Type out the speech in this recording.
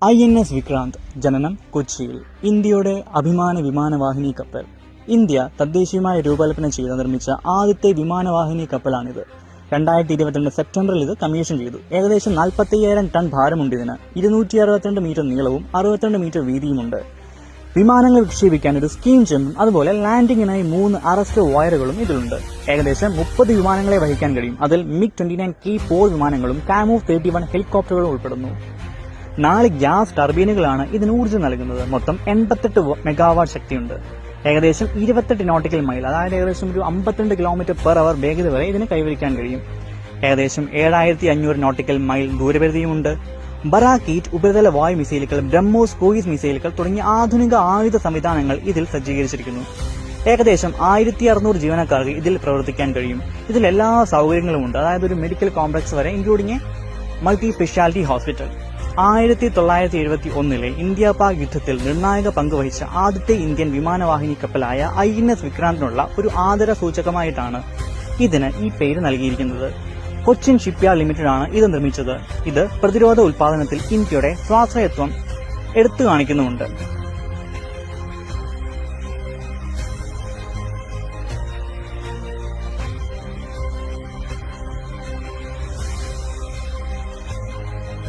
INS Vikrant ജനനം കൊച്ചിയിൽ. ഇന്ത്യയുടെ അഭിമാന വിമാനവാഹിനി കപ്പൽ. ഇന്ത്യ തദ്ദേശീയമായി രൂപകൽപ്പന ചെയ്ത് നിർമ്മിച്ച ആദ്യത്തെ വിമാനവാഹിനി കപ്പലാണിത്. 2022 സെപ്റ്റംബറിൽ ഇത് കമ്മീഷൻ ചെയ്തു. ഏകദേശം 45,000 ടൺ ഭാരമുണ്ട് ഇതിന്. 262 മീറ്റർ നീളവും 62 മീറ്റർ വീതിയുമുണ്ട്. വിമാനങ്ങൾ വിക്ഷേപിക്കാൻ ഒരു സ്കീം ചെമ്പും അതുപോലെ ലാൻഡിങ്ങിനായി 3 അറസ്റ്റ് വയറുകളും ഇതിലുണ്ട്. ഏകദേശം 30 വിമാനങ്ങളെ വഹിക്കാൻ കഴിയും. അതിൽ MiG-29K4 വിമാനങ്ങളും കാമൂവ് 31 ഹെലികോപ്റ്ററുകളും ഉൾപ്പെടുന്നു. 4 ഗ്യാസ് ടർബീനുകളാണ് ഇതിന് ഊർജ്ജം നൽകുന്നത്. മൊത്തം 88 മെഗാവാട്ട് ശക്തിയുണ്ട്. ഏകദേശം 28 നോട്ടിക്കൽ മൈൽ, അതായത് ഏകദേശം ഒരു 52 km/h വേഗത വരെ ഇതിന് കൈവരിക്കാൻ കഴിയും. ഏകദേശം 7,500 നോട്ടിക്കൽ മൈൽ ദൂരപരിധിയുമുണ്ട്. ബറാക്കീറ്റ് ഉപരിതല വായു മിസൈലുകൾ, ബ്രഹ്മോസ് ക്രൂയിസ് മിസൈലുകൾ തുടങ്ങിയ ആധുനിക ആയുധ സംവിധാനങ്ങൾ ഇതിൽ സജ്ജീകരിച്ചിരിക്കുന്നു. ഏകദേശം 1,600 ജീവനക്കാർക്ക് ഇതിൽ പ്രവർത്തിക്കാൻ കഴിയും. ഇതിൽ എല്ലാ സൗകര്യങ്ങളും ഉണ്ട്, അതായത് ഒരു മെഡിക്കൽ കോംപ്ലക്സ് വരെ, including multi speciality hospital. 1971 India Pak യുദ്ധത്തിൽ നിർണായക പങ്കുവഹിച്ച ആദ്യത്തെ ഇന്ത്യൻ വിമാനവാഹിനി കപ്പലായ INS വിക്രാന്തിനുള്ള ഒരു ആദര സൂചകമായിട്ടാണ് ഇതിന് ഈ പേര് നൽകിയിരിക്കുന്നത്. കൊച്ചിൻ ഷിപ്പ്യാർഡ് ലിമിറ്റഡ് ആണ് ഇത് നിർമ്മിച്ചത്. ഇത് പ്രതിരോധ ഉൽപാദനത്തിൽ ഇന്ത്യയുടെ സ്വാശ്രയത്വം എടുത്തു കാണിക്കുന്നുമുണ്ട്.